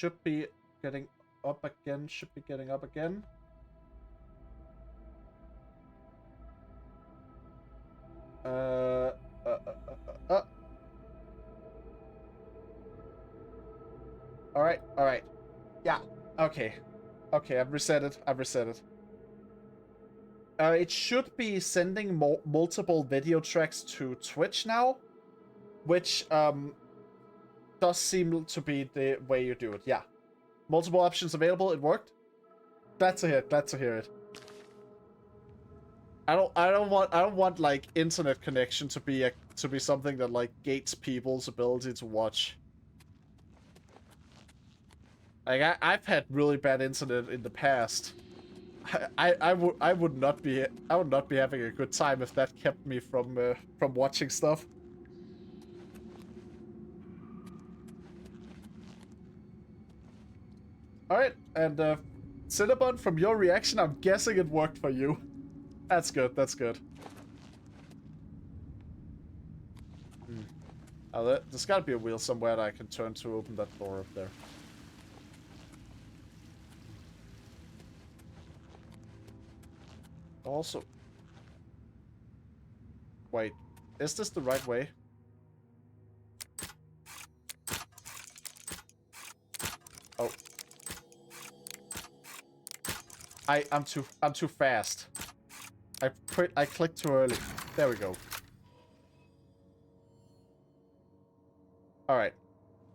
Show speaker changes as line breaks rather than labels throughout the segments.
Should be getting up again. Should be getting up again. Alright, alright. Yeah, okay. Okay, I've reset it. I've reset it. It should be sending multiple video tracks to Twitch now, which does seem to be the way you do it. Yeah, multiple options available. It worked. Glad to hear it. Glad to hear it. I don't want like internet connection to be something that like gates people's ability to watch. Like I've had really bad internet in the past. I would not be having a good time if that kept me from watching stuff. All right, and Cinnabon, from your reaction, I'm guessing it worked for you. That's good. That's good. Oh, there's got to be a wheel somewhere that I can turn to open that door up there. Also, wait, is this the right way? Oh, I'm too fast. I clicked too early. There we go. All right.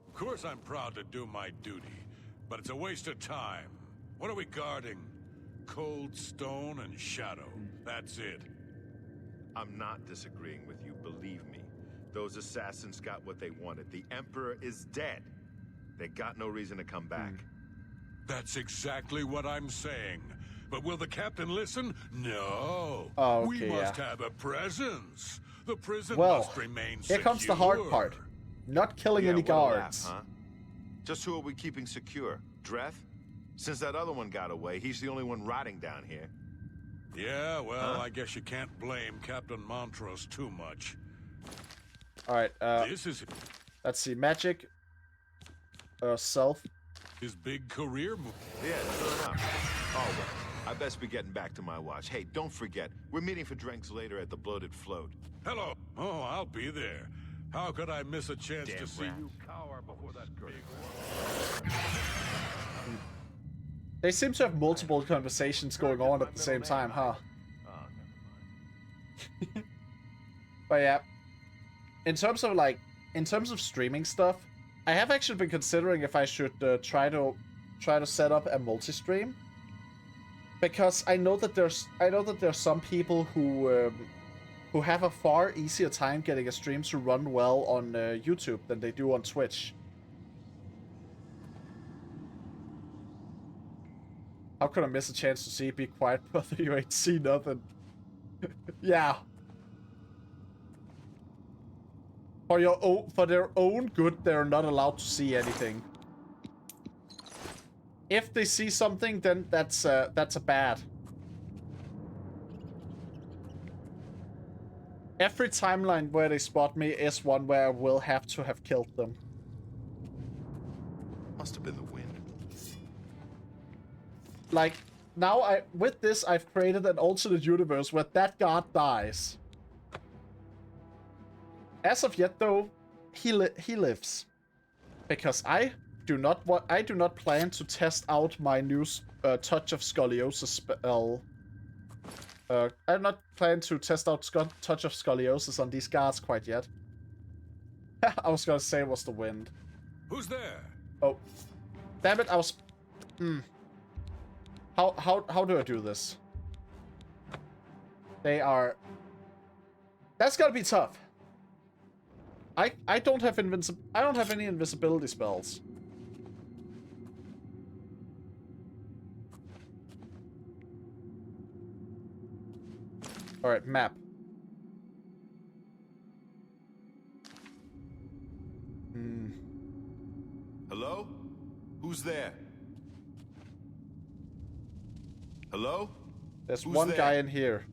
Of course, I'm proud to do my duty, but it's a waste of time. What are we guarding? Cold stone and shadow. That's it.
I'm not disagreeing with you, believe me. Those assassins got what they wanted. The Emperor is dead. They got no reason to come back.
That's exactly what I'm saying. But will the captain listen? No.
Oh, okay,
we must have a presence. The prison must remain
secure. Here comes the hard part. Not killing any guards.
Huh? Just who are we keeping secure? Dreth? Since that other one got away, he's the only one rotting down here.
Yeah, well, I guess you can't blame Captain Montrose too much.
Alright,
this is...
let's see, magic. Self.
His big career move.
Yeah, sure enough. Oh, well, I best be getting back to my watch. Hey, don't forget, we're meeting for drinks later at the Bloated Float.
Hello. Oh, I'll be there. How could I miss a chance to see you cower before that big one?
They seem to have multiple conversations going on at the same time, huh? But yeah, in terms of streaming stuff, I have actually been considering if I should try to set up a multi-stream, because I know that there's some people who have a far easier time getting a stream to run well on YouTube than they do on Twitch. How could I miss a chance to see? Be quiet, brother. You ain't see nothing. Yeah. For their own good, they're not allowed to see anything. If they see something, then that's a bad. Every timeline where they spot me is one where I will have to have killed them.
Must have been the wind.
Like, now with this, I've created an alternate universe where that guard dies. As of yet, though, he lives, because I do not plan to test out my new Touch of Scoliosis spell. I'm not planning to test out Touch of Scoliosis on these guards quite yet. I was gonna say it was the wind.
Who's there?
Oh, damn it! I was. How do I do this? They are. That's gotta be tough. I don't have any invisibility spells. All right, map.
Hello? Who's there? Hello?
There's
Who's
one
there?
guy in here.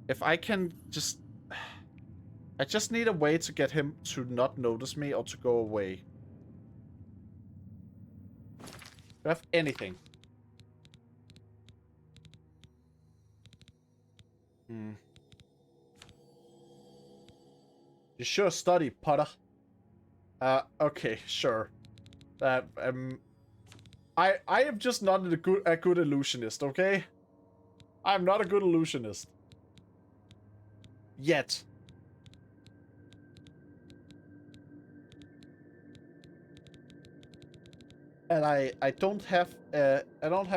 If I can just... I just need a way to get him to not notice me or to go away. Do I have anything? You sure study, Potter. Okay, sure. I am just not a good illusionist, okay? I'm not a good illusionist. Yet. And I don't have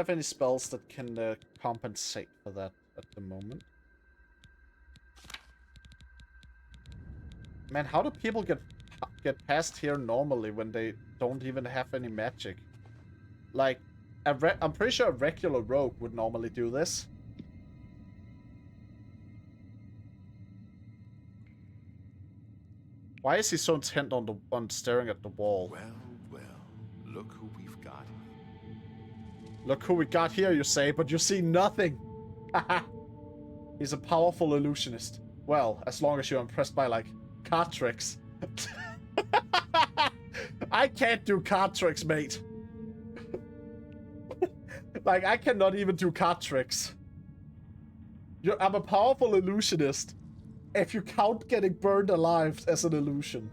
any spells that can compensate for that at the moment. Man, how do people get past here normally when they don't even have any magic? Like, I'm pretty sure a regular rogue would normally do this. Why is he so intent on staring at the wall?
Well, look who we've got.
Look who we got here, you say, but you see nothing. Haha. He's a powerful illusionist. Well, as long as you're impressed by, like, card tricks. I can't do card tricks, mate. Like, I cannot even do card tricks. I'm a powerful illusionist. If you count getting burned alive as an illusion.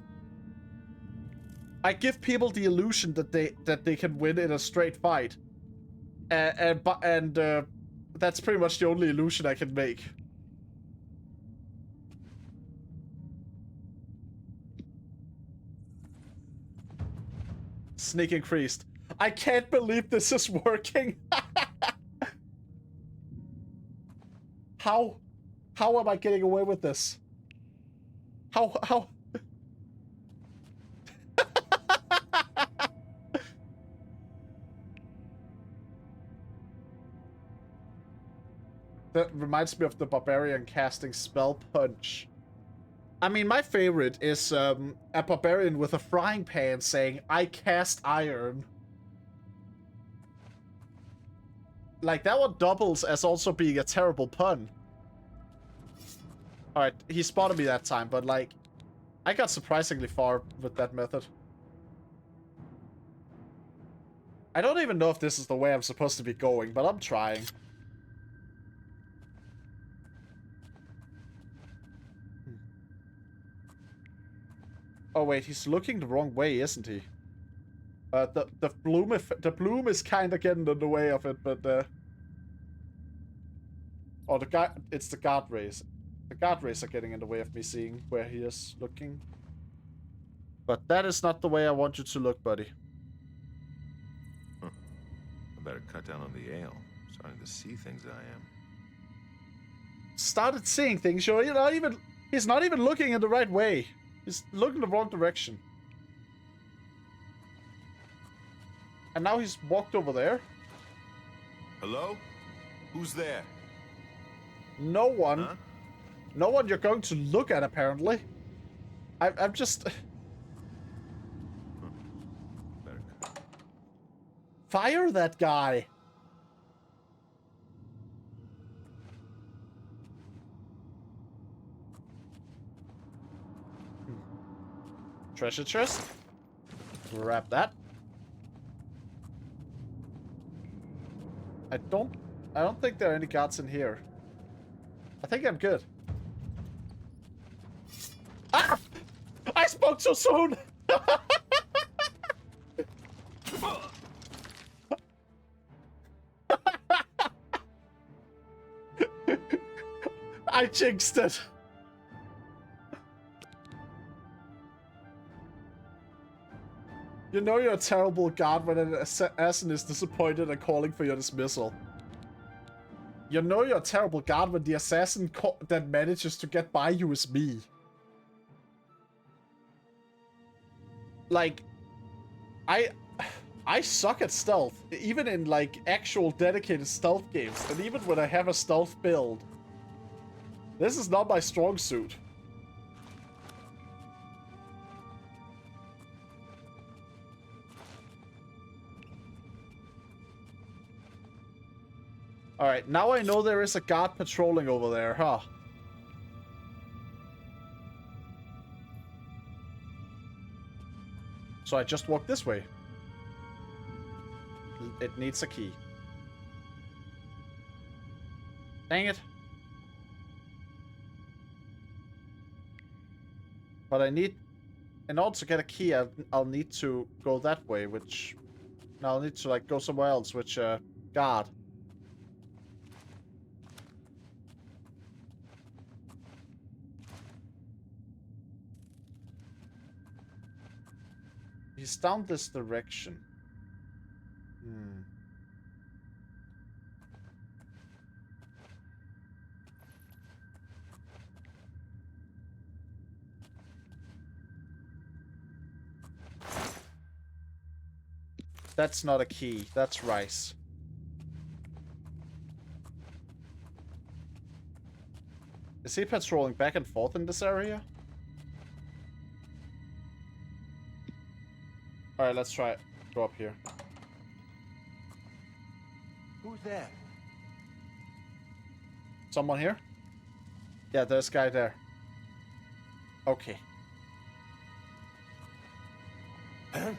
I give people the illusion that they can win in a straight fight. And that's pretty much the only illusion I can make. Sneak increased. I can't believe this is working. How am I getting away with this? How? That reminds me of the barbarian casting spell punch. I mean, my favorite is a barbarian with a frying pan saying, "I cast iron." Like, that one doubles as also being a terrible pun. Alright, he spotted me that time, but like, I got surprisingly far with that method. I don't even know if this is the way I'm supposed to be going, but I'm trying. Oh wait, he's looking the wrong way, isn't he? The bloom is kind of getting in the way of it, but oh, it's the guard rays. The guard rays are getting in the way of me seeing where he is looking. But that is not the way I want you to look, buddy.
Huh. I better cut down on the ale. Starting to see things I am.
Started seeing things, he's not even looking in the right way. He's looking the wrong direction. And now he's walked over there.
Hello? Who's there?
No one.
Huh?
No one you're going to look at, apparently. I'm just...
Better cut.
Fire that guy. Treasure chest. Grab that. I don't think there are any guards in here. I think I'm good. Ah! I spoke too soon! I jinxed it. You know you're a terrible guard when an assassin is disappointed and calling for your dismissal. You know you're a terrible guard when the assassin that manages to get by you is me. Like, I suck at stealth, even in like actual dedicated stealth games, and even when I have a stealth build. This is not my strong suit. Alright, now I know there is a guard patrolling over there, huh? So I just walk this way. it needs a key. Dang it. But I need... In order to get a key, I'll need to go that way, which... I'll need to, like, go somewhere else, which, God. He's down this direction. That's not a key. That's rice. Is he patrolling back and forth in this area? Alright, let's try it. Go up here.
Who's there?
Someone here? Yeah, there's a guy there. Okay.
Huh?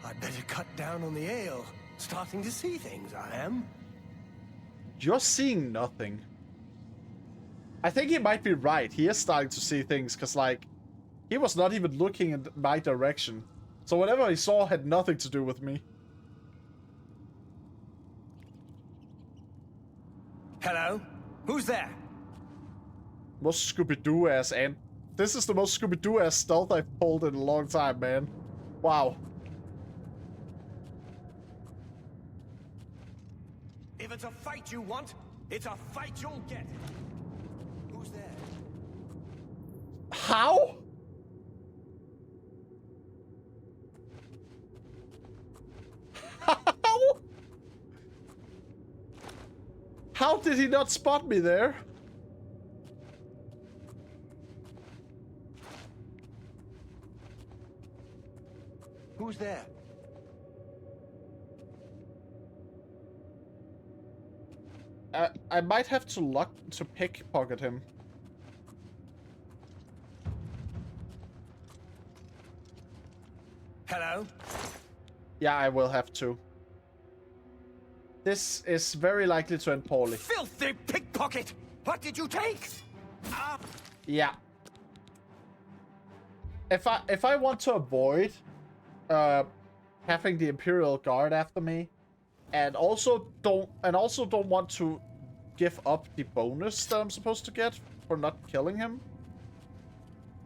I'd better cut down on the ale. Starting to see things, I am.
You're seeing nothing. I think he might be right. He is starting to see things, because, like, he was not even looking in my direction. So whatever he saw had nothing to do with me.
Hello? Who's there?
Most Scooby-Doo ass, and this is the most Scooby-Doo ass stealth I've pulled in a long time, man. Wow.
If it's a fight you want, it's a fight you'll get. Who's there?
How? How? How did he not spot me there?
Who's there?
I might have to pickpocket him.
Hello?
Yeah, I will have to. This is very likely to end poorly.
Filthy pickpocket! What did you take? Ah!
Yeah. If I want to avoid having the Imperial Guard after me, and also don't want to give up the bonus that I'm supposed to get for not killing him,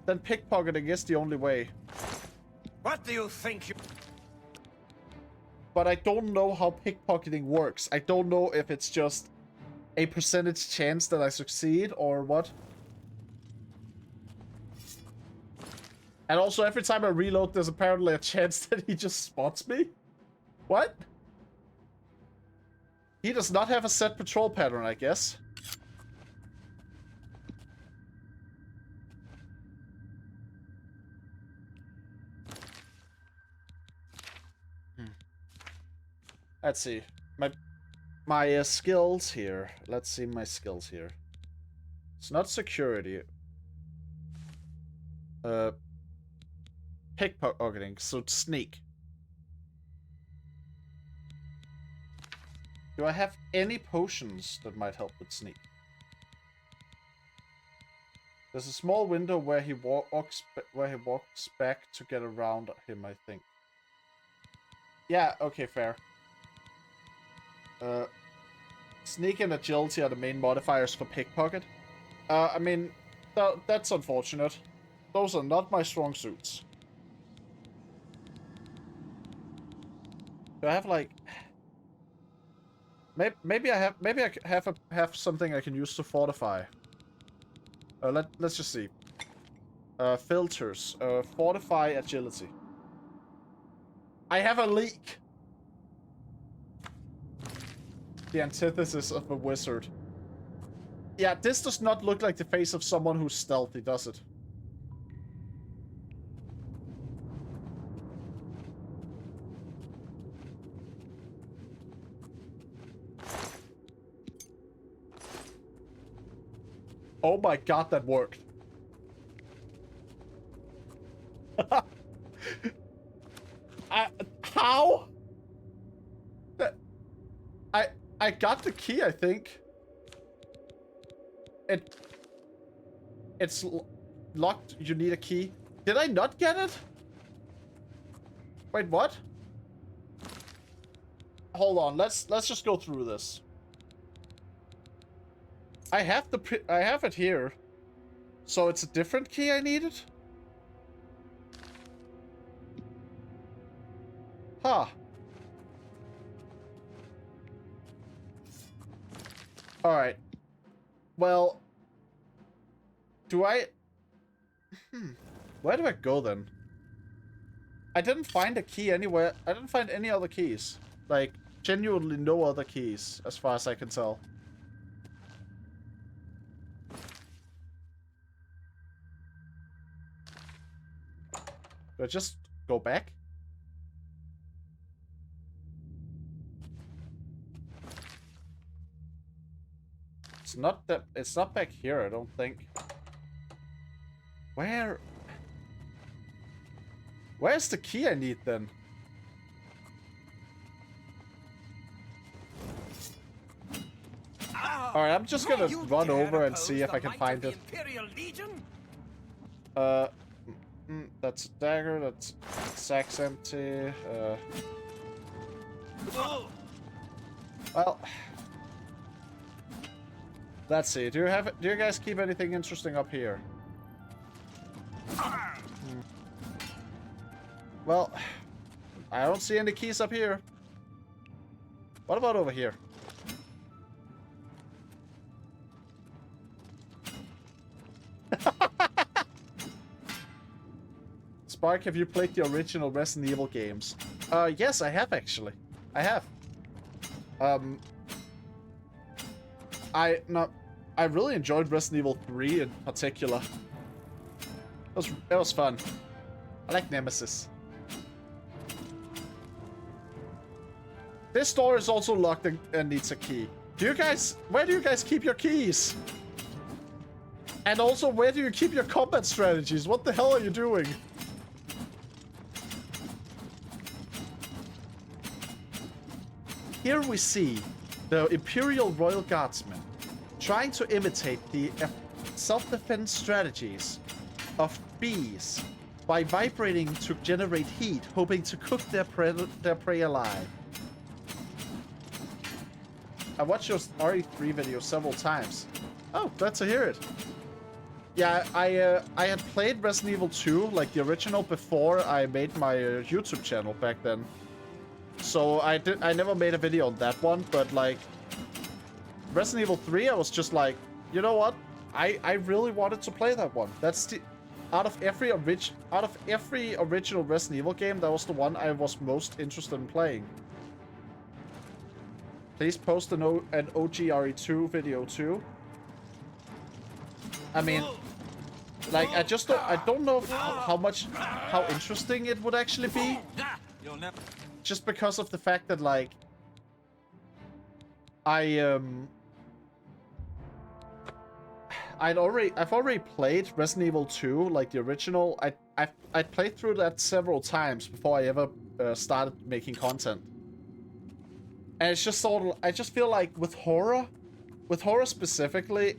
then pickpocketing is the only way.
What do you think you...
But I don't know how pickpocketing works. I don't know if it's just a percentage chance that I succeed or what. And also, every time I reload, there's apparently a chance that he just spots me. What? He does not have a set patrol pattern, I guess. Let's see. My skills here. Let's see my skills here. It's not security. Pickpocketing, so it's sneak. Do I have any potions that might help with sneak? There's a small window where he walks back to get around him, I think. Yeah, okay, fair. Sneak and agility are the main modifiers for pickpocket. I mean, that's unfortunate. Those are not my strong suits. Do I have like... Maybe I have something I can use to fortify. Let's just see. Filters. Fortify agility. I have a leak. The antithesis of a wizard. Yeah, this does not look like the face of someone who's stealthy, does it? Oh my god, that worked. How? I got the key, I think. It's locked. You need a key. Did I not get it? Wait, what? Hold on. Let's just go through this. I have it here. So it's a different key I needed? Huh. Alright. Well, do I... Where do I go then? I didn't find a key anywhere. I didn't find any other keys. Like, genuinely no other keys, as far as I can tell. Do I just go back? It's not that. It's not back here, I don't think. Where's the key I need then? Alright, I'm just gonna run over and see if I can find it. That's a dagger, that's sack's empty. Well, let's see. Do you guys keep anything interesting up here? Well, I don't see any keys up here. What about over here? Spark, have you played the original Resident Evil games? Yes, I have actually. I have. I really enjoyed Resident Evil 3 in particular. It was fun. I like Nemesis. This door is also locked and needs a key. Where do you guys keep your keys? And also, where do you keep your combat strategies? What the hell are you doing? Here we see the Imperial Royal Guardsmen trying to imitate the self-defense strategies of bees by vibrating to generate heat, hoping to cook their prey alive. I watched your RE3 video several times. Oh, glad to hear it. Yeah, I had played Resident Evil 2, like the original, before I made my YouTube channel back then. So I never made a video on that one, but like Resident Evil 3, I was just like, you know what? I really wanted to play that one. That's the out of every original Resident Evil game, that was the one I was most interested in playing. Please post an OG RE2 video too. I mean, like, I don't know how interesting it would actually be. Just because of the fact that, like, I've already played Resident Evil 2, like the original. I played through that several times before I ever started making content. And it's just sort of, I just feel like with horror specifically,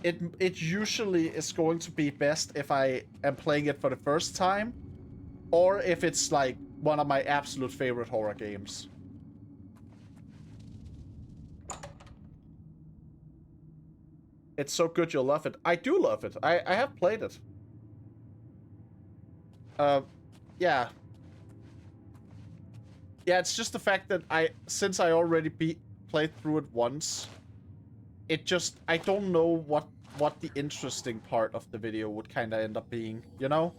it usually is going to be best if I am playing it for the first time, or if it's like one of my absolute favorite horror games. It's so good you'll love it. I do love it. I have played it. Yeah. Yeah, it's just the fact that since I already played through it once, I don't know what the interesting part of the video would kind of end up being, you know?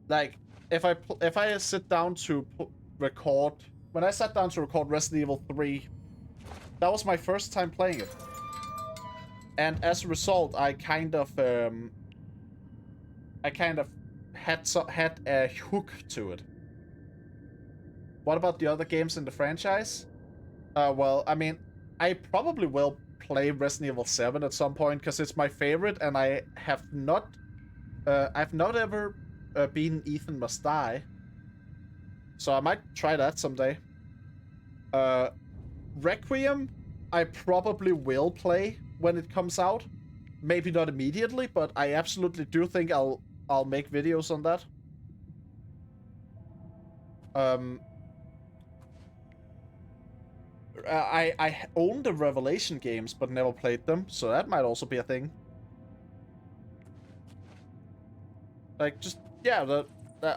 Like, if I sit down to record, when I sat down to record Resident Evil 3, that was my first time playing it. And as a result, I kind of had a hook to it. What about the other games in the franchise? Well, I mean, I probably will play Resident Evil 7 at some point because it's my favorite, and I've not ever been Ethan Must Die. So I might try that someday. Requiem, I probably will play when it comes out. Maybe not immediately, but I absolutely do think I'll make videos on that. I own the Revelation games, but never played them, so that might also be a thing. Like, just yeah, that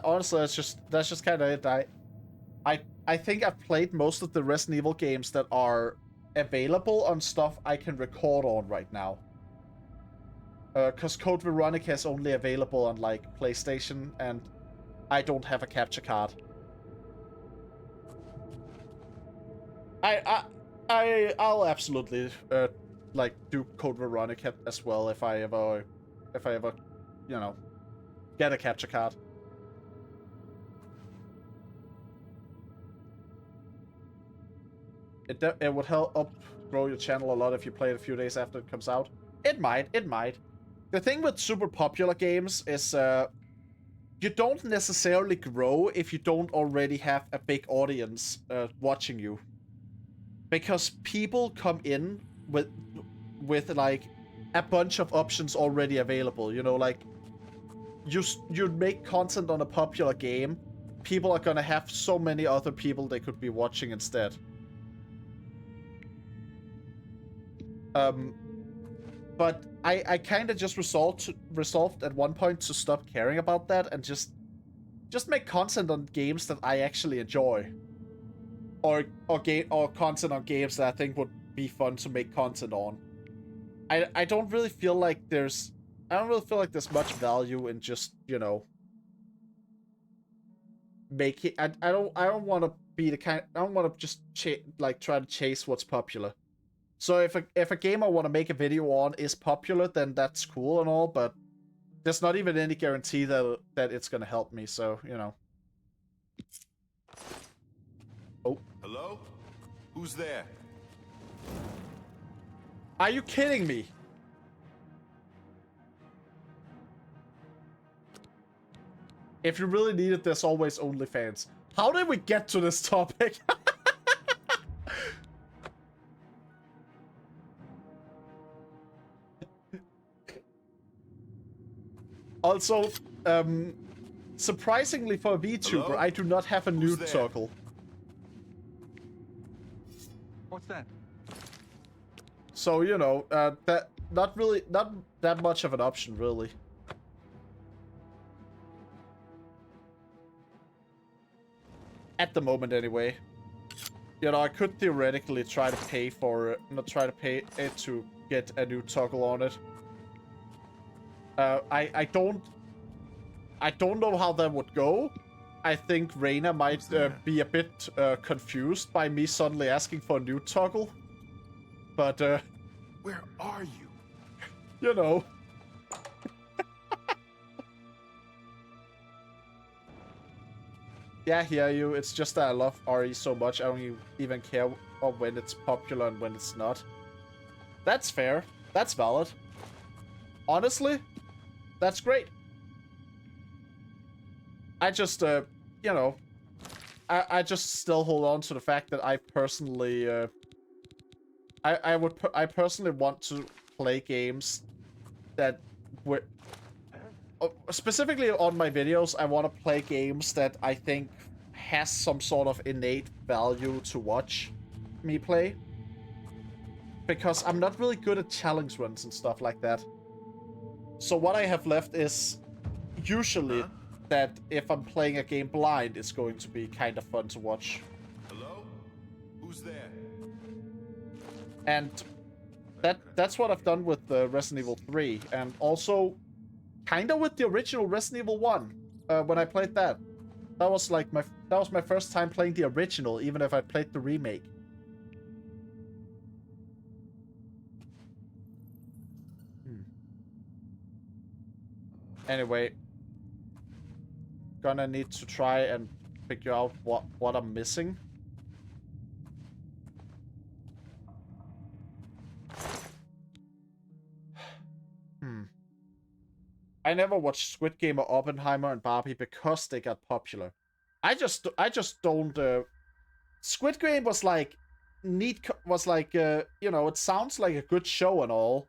honestly, that's just kind of it. I think I've played most of the Resident Evil games that are available on stuff I can record on right now. Cause Code Veronica is only available on like PlayStation, and I don't have a capture card. I'll absolutely like do Code Veronica as well if I ever, you know, get a capture card. It would help grow your channel a lot if you play it a few days after it comes out. It might. The thing with super popular games is you don't necessarily grow if you don't already have a big audience watching you. Because people come in with like a bunch of options already available, you know, like you make content on a popular game, people are gonna have so many other people they could be watching instead. But I kind of just resolved at one point to stop caring about that and just make content on games that I actually enjoy. Or content on games that I think would be fun to make content on. I don't really feel like there's much value in just, you know, making. I don't want to be the kind. I don't want to just try to chase what's popular. So if a game I want to make a video on is popular, then that's cool and all, but there's not even any guarantee that it's gonna help me. So, you know. Oh.
Hello? Who's there?
Are you kidding me? If you really need it, there's always OnlyFans. How did we get to this topic? Also, surprisingly for a VTuber,
Hello?
I do not have a nude toggle.
What's that?
So, you know, not that much of an option, really. At the moment, anyway. You know, I could theoretically try to pay for it, not try to pay it to get a new toggle on it. I don't know how that would go. I think Reina might be a bit confused by me suddenly asking for a new toggle. But,
Where are you?
you know. Yeah, I hear you. It's just that I love RE so much, I don't even care when it's popular and when it's not. That's fair. That's valid. Honestly, that's great. I just, you know, I just still hold on to the fact that I personally, I personally want to play games that would, specifically on my videos, I want to play games that I think has some sort of innate value to watch me play. Because I'm not really good at challenge runs and stuff like that. So what I have left is usually that if I'm playing a game blind, it's going to be kind of fun to watch.
Hello? Who's there?
And that's what I've done with Resident Evil 3, and also kind of with the original Resident Evil 1 when I played that. That was my first time playing the original, even if I played the remake. Anyway, gonna need to try and figure out what I'm missing. I never watched Squid Game or Oppenheimer and Barbie because they got popular. I just don't Squid Game was like neat. Was like you know, it sounds like a good show and all.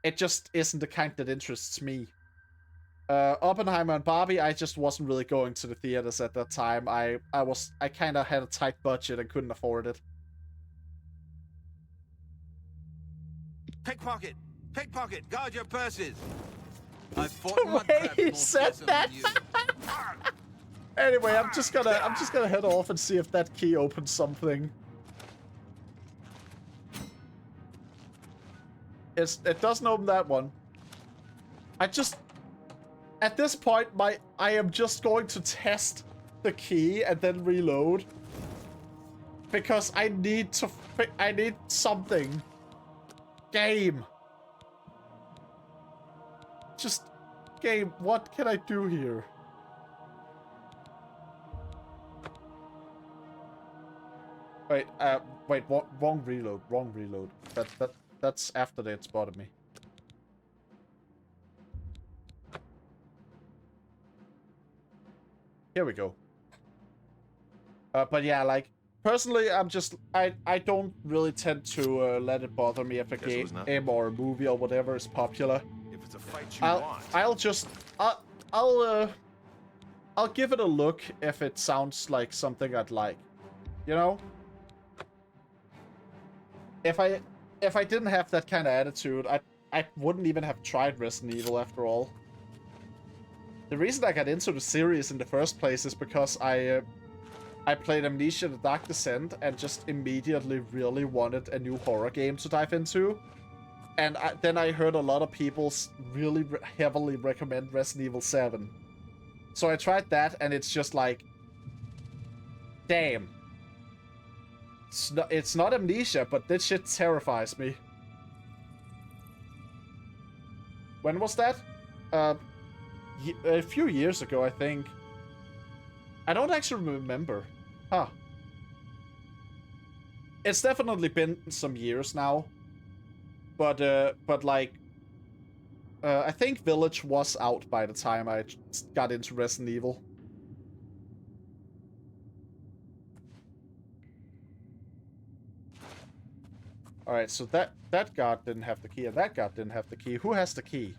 It just isn't the kind that interests me. Oppenheimer and Barbie, I just wasn't really going to the theaters at that time. I kind of had a tight budget and couldn't afford it.
Pickpocket! Pickpocket! Guard your purses! I fought
The way he said that. Anyway, I'm just gonna head off and see if that key opens something. It doesn't open that one. At this point, I am just going to test the key and then reload. Because I need something. Game. Game, what can I do here? Wait, wrong reload. That's after they had spotted me. Here we go. But yeah, like, personally, I don't really tend to let it bother me if a game or a movie or whatever is popular.
If it's a fight you want.
I'll give it a look if it sounds like something I'd like. You know? If I didn't have that kind of attitude, I wouldn't even have tried Resident Evil after all. The reason I got into the series in the first place is because I played Amnesia: The Dark Descent and just immediately really wanted a new horror game to dive into. And then I heard a lot of people really heavily recommend Resident Evil 7. So I tried that, and it's just like, damn. It's not Amnesia, but this shit terrifies me. When was that? A few years ago, I think. I don't actually remember. Huh. It's definitely been some years now. But like, I think Village was out by the time I got into Resident Evil. Alright, so that guard didn't have the key, and that guard didn't have the key. Who has the key?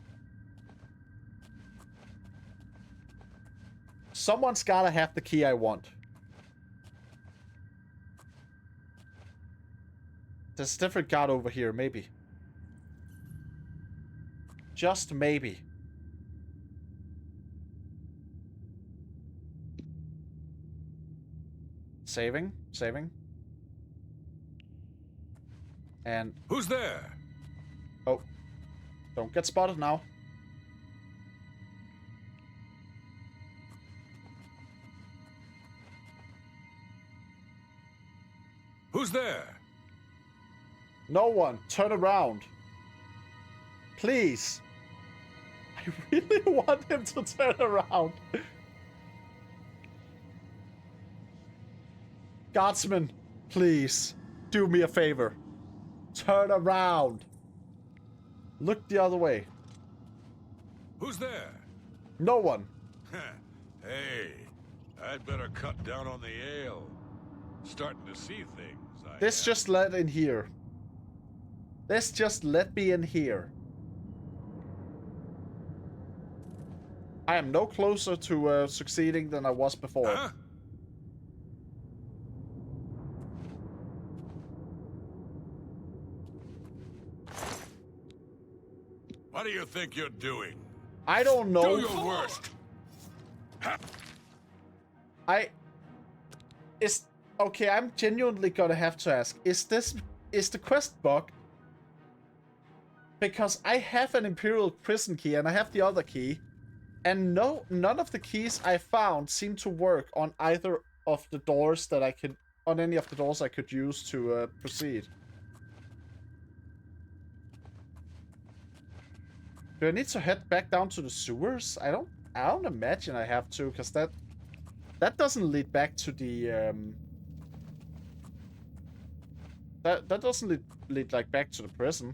Someone's gotta have the key I want. There's a different guard over here, maybe. Just maybe. Saving. And...
Who's there?
Oh. Don't get spotted now.
Who's there?
No one. Turn around. Please. I really want him to turn around. Guardsman, please. Do me a favor. Turn around. Look the other way.
Who's there?
No one.
Hey, I'd better cut down on the ale. Starting to see things.
This just let in here. This just let me in here. I am no closer to succeeding than I was before.
Huh? What do you think you're doing?
I don't know.
Do your worst.
Okay, I'm genuinely gonna have to ask, is the quest bugged? Because I have an Imperial prison key and I have the other key, and none of the keys I found seem to work on either of the doors that I could, on any of the doors I could use to proceed. Do I need to head back down to the sewers? I don't imagine I have to, because that doesn't lead back to the that doesn't lead like back to the prison.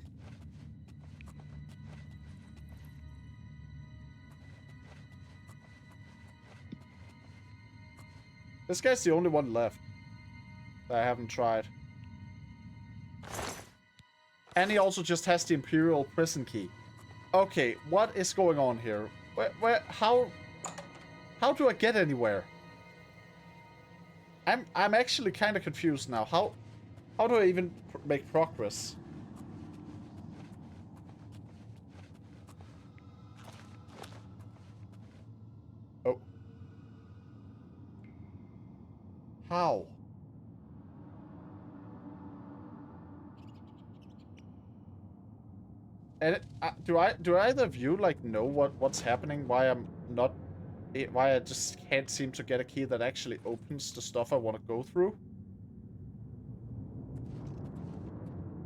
This guy's the only one left. that I haven't tried. And he also just has the Imperial prison key. Okay, what is going on here? How do I get anywhere? I'm actually kind of confused now. How do I even make progress? Oh. How? And do either of you like know what's happening? Why I'm not? Why I just can't seem to get a key that actually opens the stuff I want to go through?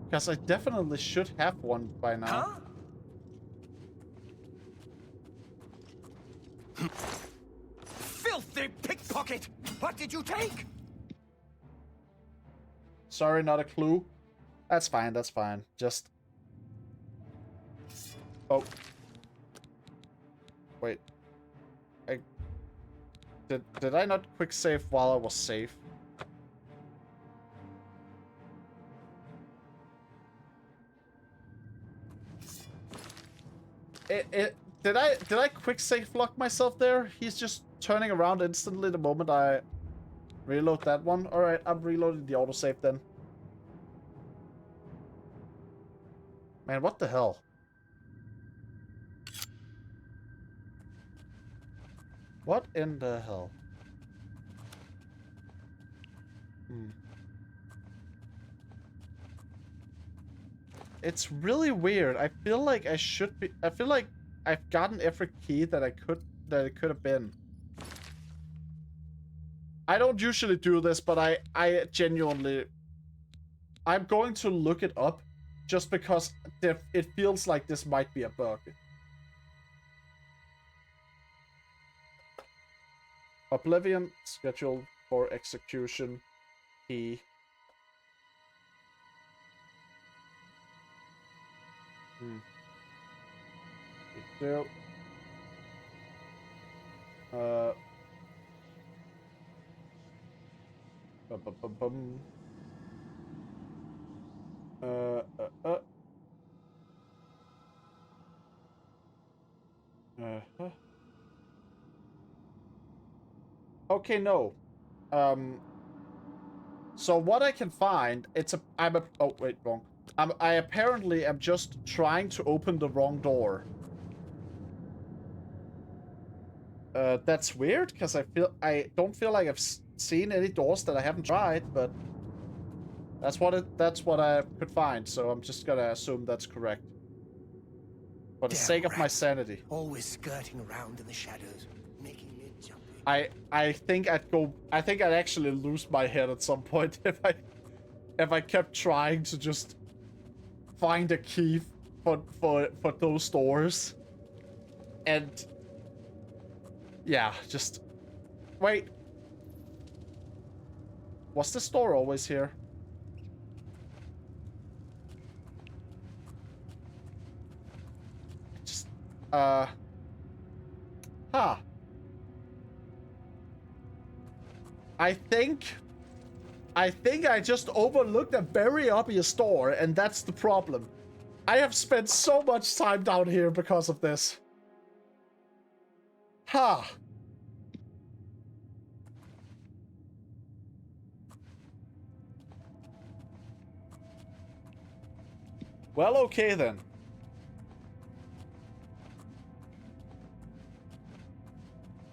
Because I definitely should have one by now.
Huh? Filthy pickpocket! What did you take?
Sorry, not a clue. That's fine. That's fine. Just. Oh. Wait. Did I not quick save while I was safe? Did I quick save lock myself there? He's just turning around instantly the moment I reload that one. Alright, I'm reloading the autosave then. Man, what the hell? What in the hell? It's really weird. I feel like I should be. I feel like I've gotten every key that it could have been. I don't usually do this, but I genuinely. I'm going to look it up, just because it feels like this might be a bug. Oblivion scheduled for execution. Key. Still. Bum. Okay, no. So what I can find, oh wait, wrong. I apparently am just trying to open the wrong door. That's weird, because I don't feel like I've seen any doors that I haven't tried, but that's what I could find, so I'm just gonna assume that's correct. For the sake of my sanity.
Always skirting around in the shadows, making me jumpy.
I think I'd actually lose my head at some point if I kept trying to just find a key for those doors. And yeah, just wait. Was this door always here? Just huh. I think I just overlooked a very obvious door, and that's the problem. I have spent so much time down here because of this. Ha! Huh. Well, okay then.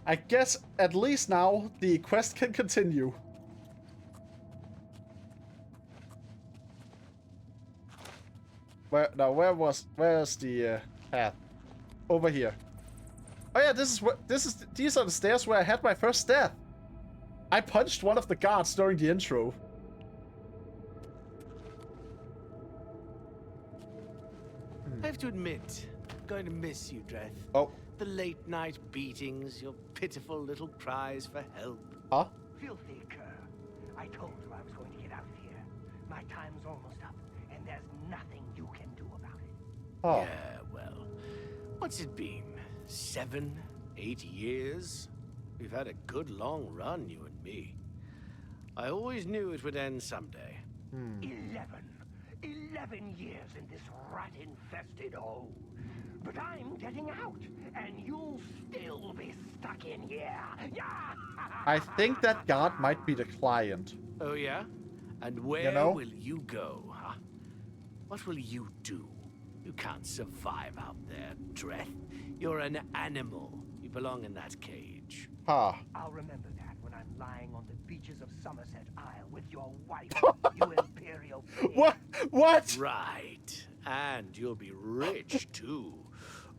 I guess at least now the quest can continue. Where's the path? Over here. Oh yeah, these are the stairs where I had my first death. I punched one of the guards during the intro.
I have to admit, I'm going to miss you, Dreth.
Oh.
The late night beatings, your pitiful little cries for help.
Huh?
Filthy cur. I told you I was going to get out of here. My time's almost up, and there's nothing you can do about it.
Oh.
Yeah, well, what's it been? 7, 8 years? We've had a good long run, you and me. I always knew it would end someday.
11 years in this rat-infested hole. But I'm getting out, and you'll still be stuck in here.
I think that guard might be the client.
Oh, yeah? And where will you go, huh? What will you do? You can't survive out there, Dreth. You're an animal. You belong in that cage.
Ha.
I'll remember that when I'm lying on the beaches of Somerset Isle with your wife, you imperial pig.
What?
Right. And you'll be rich, too.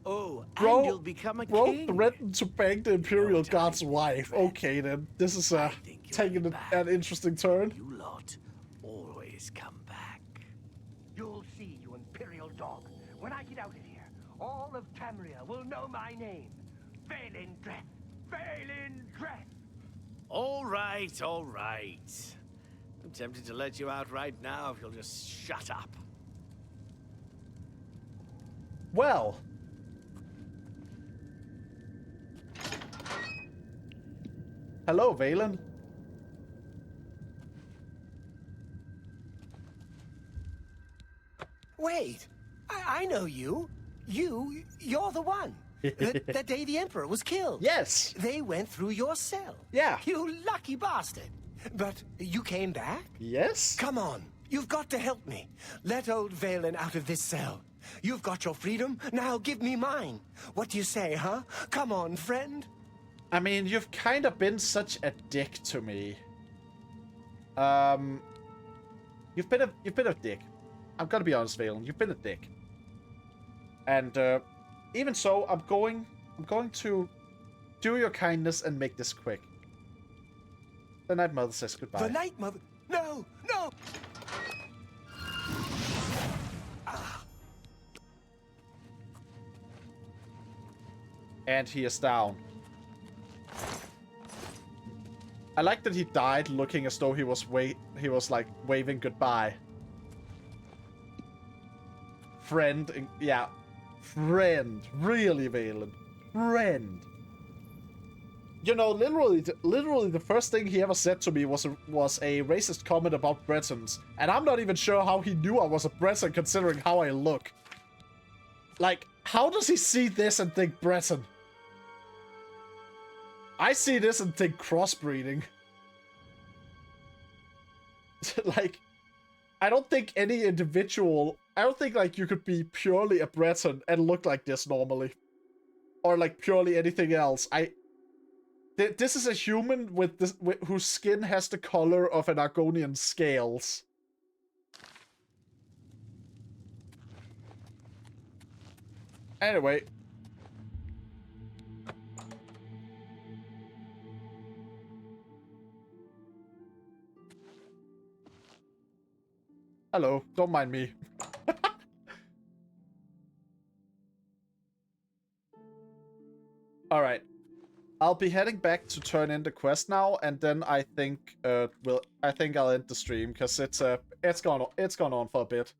Oh,
Bro,
and you'll become a
bro
king.
threatened to bang the Imperial Guard's wife. Okay, then. This is taking an interesting turn.
You lot always come back.
You'll see, you imperial dog. When I get out of here, all of Tamriel will know my name. Valen Dreth. Valen Dreth.
All right, all right. I'm tempted to let you out right now if you'll just shut up.
Well. Hello, Valen.
Wait, I know you. You're the one. That day the Emperor was killed.
Yes.
They went through your cell.
Yeah.
You lucky bastard. But you came back?
Yes.
Come on. You've got to help me. Let old Valen out of this cell. You've got your freedom. Now give me mine. What do you say, huh? Come on, friend.
I mean, you've kind of been such a dick to me. You've been a dick. I'm gonna be honest, Valen. You've been a dick. And even so, I'm going to do your kindness and make this quick. The Night Mother says goodbye.
The Night Mother. No, no.
And he is down. I like that he died looking as though he was like waving goodbye. Friend, yeah. Friend. Really, Valen. Friend. You know, literally the first thing he ever said to me was a racist comment about Bretons. And I'm not even sure how he knew I was a Breton considering how I look. Like, how does he see this and think Breton? I see this and think crossbreeding. Like, I don't think any individual... I don't think, like, you could be purely a Breton and look like this normally. Or, like, purely anything else. This is a human with whose skin has the color of an Argonian scales. Anyway. Hello, don't mind me. Alright. I'll be heading back to turn in the quest now, and then I think I'll end the stream because it's gone on for a bit.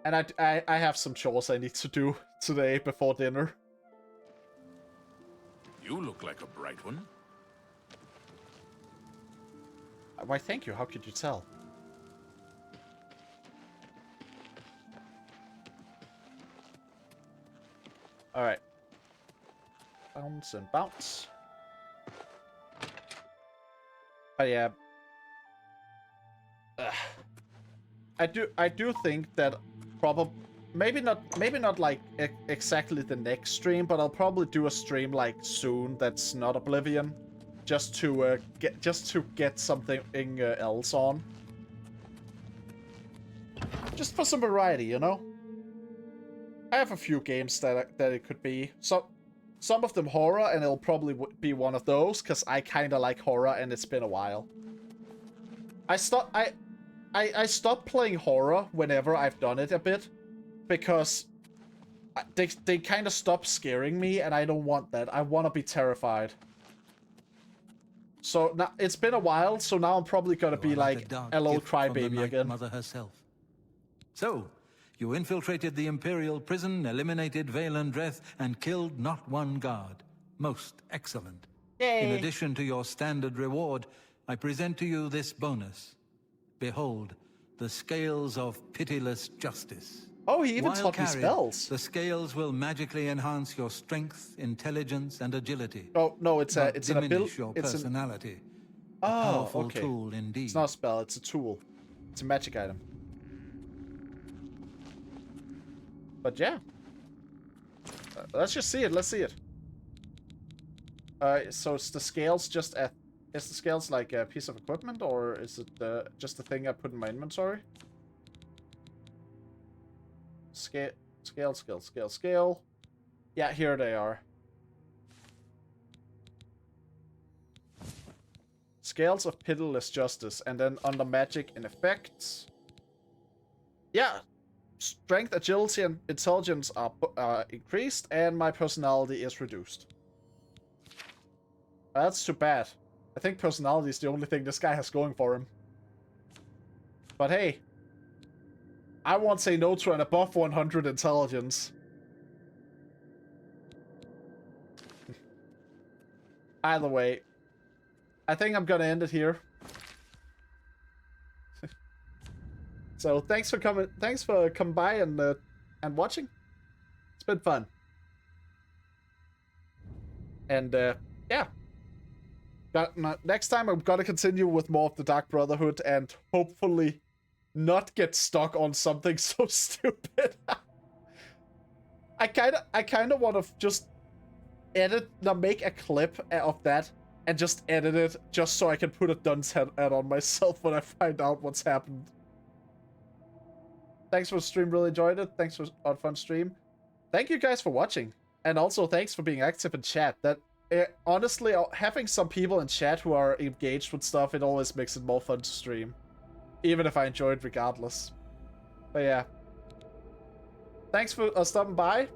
And I have some chores I need to do today before dinner.
You look like a bright one.
Why, thank you. How could you tell? Alright. Bounce and bounce. But yeah. I do think that maybe not like exactly the next stream, but I'll probably do a stream like soon that's not Oblivion, just to get something else on. Just for some variety, you know. I have a few games that it could be. So some of them horror, and it'll probably be one of those because I kind of like horror, and it's been a while. I stopped playing horror whenever I've done it a bit because they kind of stop scaring me, and I don't want that. I want to be terrified. So now it's been a while, so now I'm probably gonna be like a little crybaby again.
Mother herself. So, you infiltrated the Imperial prison, eliminated Valen Dreth, and killed not one guard. Most excellent.
Yay.
In addition to your standard reward, I present to you this bonus. Behold, the scales of pitiless justice.
Oh, he even
While
taught me
carried,
spells.
the scales will magically enhance your strength, intelligence, and agility.
Oh no, it's
but
an
diminish
ability.
your
It's
personality.
a
A powerful
okay.
tool indeed.
It's not a spell. It's a tool. It's a magic item. But yeah, let's just see it. Let's see it. So it's the scales just at. Is the scales like a piece of equipment, or is it just the thing I put in my inventory? Scale. Yeah, here they are. Scales of pitiless justice, and then under magic and effects. Yeah, strength, agility, and intelligence are increased, and my personality is reduced. That's too bad. I think personality is the only thing this guy has going for him. But hey, I won't say no to an above 100 intelligence. Either way, I think I'm gonna end it here. So thanks for coming by and watching. It's been fun. And yeah. Next time I'm gonna continue with more of the Dark Brotherhood and hopefully not get stuck on something so stupid. I kinda wanna just make a clip of that and just edit it just so I can put a dunce head on myself when I find out what's happened. Thanks for the stream, really enjoyed it. Thanks for a fun stream. Thank you guys for watching. And also thanks for being active in chat. Honestly, having some people in chat who are engaged with stuff, it always makes it more fun to stream. Even if I enjoy it regardless. But yeah. Thanks for stopping by.